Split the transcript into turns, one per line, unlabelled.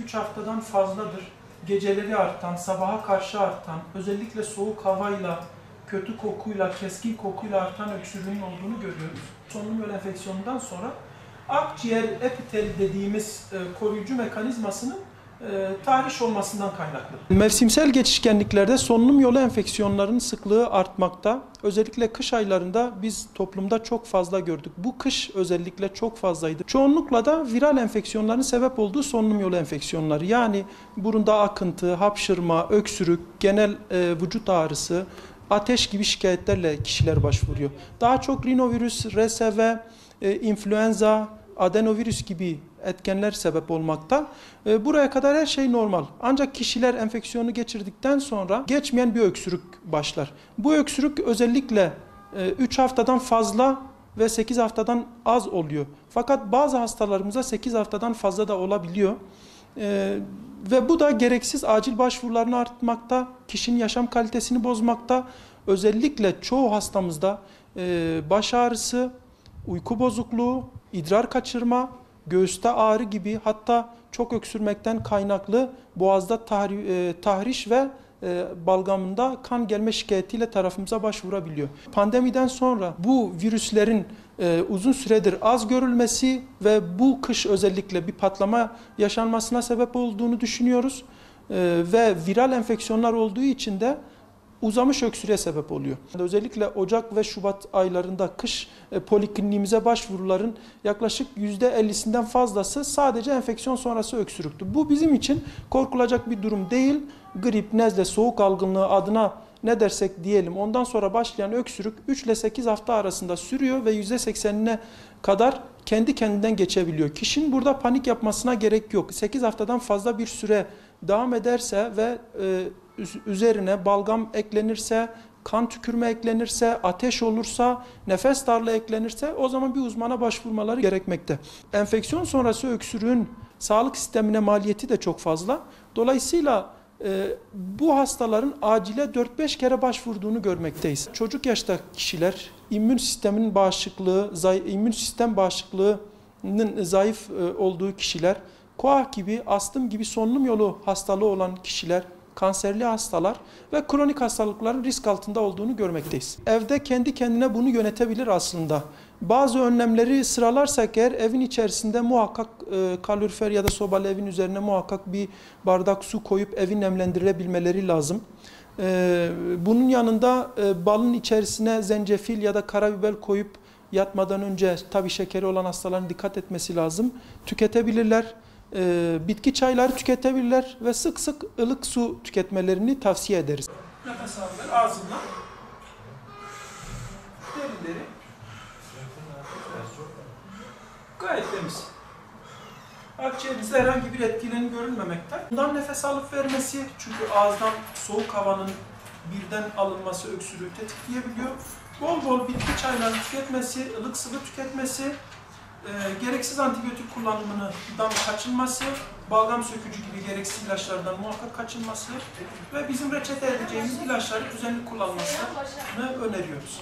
2-3 haftadan fazladır geceleri artan, sabaha karşı artan, özellikle soğuk havayla, kötü kokuyla, keskin kokuyla artan öksürüğün olduğunu görüyoruz. Solunum yolu enfeksiyonundan sonra akciğer epiteli dediğimiz koruyucu mekanizmasının tahriş olmasından kaynaklı. Mevsimsel geçişkenliklerde solunum yolu enfeksiyonlarının sıklığı artmakta. Özellikle kış aylarında biz toplumda çok fazla gördük. Bu kış özellikle çok fazlaydı. Çoğunlukla da viral enfeksiyonların sebep olduğu solunum yolu enfeksiyonları. Yani burunda akıntı, hapşırma, öksürük, genel vücut ağrısı, ateş gibi şikayetlerle kişiler başvuruyor. Daha çok rinovirüs, RSV, influenza, adenovirüs gibi etkenler sebep olmakta. Buraya kadar her şey normal. Ancak kişiler enfeksiyonu geçirdikten sonra geçmeyen bir öksürük başlar. Bu öksürük özellikle 3 haftadan fazla ve 8 haftadan az oluyor. Fakat bazı hastalarımıza 8 haftadan fazla da olabiliyor. Ve bu da gereksiz acil başvurularını artmakta, kişinin yaşam kalitesini bozmakta. Özellikle çoğu hastamızda baş ağrısı, uyku bozukluğu, idrar kaçırma, göğüste ağrı gibi, hatta çok öksürmekten kaynaklı boğazda tahriş ve balgamında kan gelme şikayetiyle tarafımıza başvurabiliyor. Pandemiden sonra bu virüslerin uzun süredir az görülmesi ve bu kış özellikle bir patlama yaşanmasına sebep olduğunu düşünüyoruz. Ve viral enfeksiyonlar olduğu için de uzamış öksürüğe sebep oluyor. Özellikle Ocak ve Şubat aylarında kış polikliniğimize başvuruların yaklaşık %50'sinden fazlası sadece enfeksiyon sonrası öksürüktü. Bu bizim için korkulacak bir durum değil. Grip, nezle, soğuk algınlığı adına ne dersek diyelim, ondan sonra başlayan öksürük 3 ile 8 hafta arasında sürüyor ve %80'ine kadar kendi kendinden geçebiliyor. Kişinin burada panik yapmasına gerek yok. 8 haftadan fazla bir süre devam ederse ve üzerine balgam eklenirse, kan tükürme eklenirse, ateş olursa, nefes darlığı eklenirse o zaman bir uzmana başvurmaları gerekmekte. Enfeksiyon sonrası öksürüğün sağlık sistemine maliyeti de çok fazla. Dolayısıyla bu hastaların acile 4-5 kere başvurduğunu görmekteyiz. Çocuk yaşta kişiler immün sistem bağışıklığının zayıf olduğu kişiler, koah gibi, astım gibi solunum yolu hastalığı olan kişiler, kanserli hastalar ve kronik hastalıkların risk altında olduğunu görmekteyiz. Evde kendi kendine bunu yönetebilir aslında. Bazı önlemleri sıralarsak eğer evin içerisinde muhakkak kalorifer ya da sobalı evin üzerine muhakkak bir bardak su koyup evi nemlendirebilmeleri lazım. Bunun yanında balın içerisine zencefil ya da karabiber koyup yatmadan önce, tabii şekeri olan hastaların dikkat etmesi lazım, tüketebilirler. Bitki çayları tüketebilirler ve sık sık ılık su tüketmelerini tavsiye ederiz. Nefes alırlar ağzından. Derin derin. Gayet temiz. Akciğerinizde herhangi bir etkilerini görülmemekte. Bundan nefes alıp vermesi, çünkü ağızdan soğuk havanın birden alınması öksürüğü tetikleyebiliyor. Bol bol bitki çayları tüketmesi, ılık sıvı tüketmesi, gereksiz antibiyotik kullanımından kaçınması, balgam sökücü gibi gereksiz ilaçlardan muhakkak kaçınması ve bizim reçete edeceğimiz ilaçları düzenli kullanmasını öneriyoruz.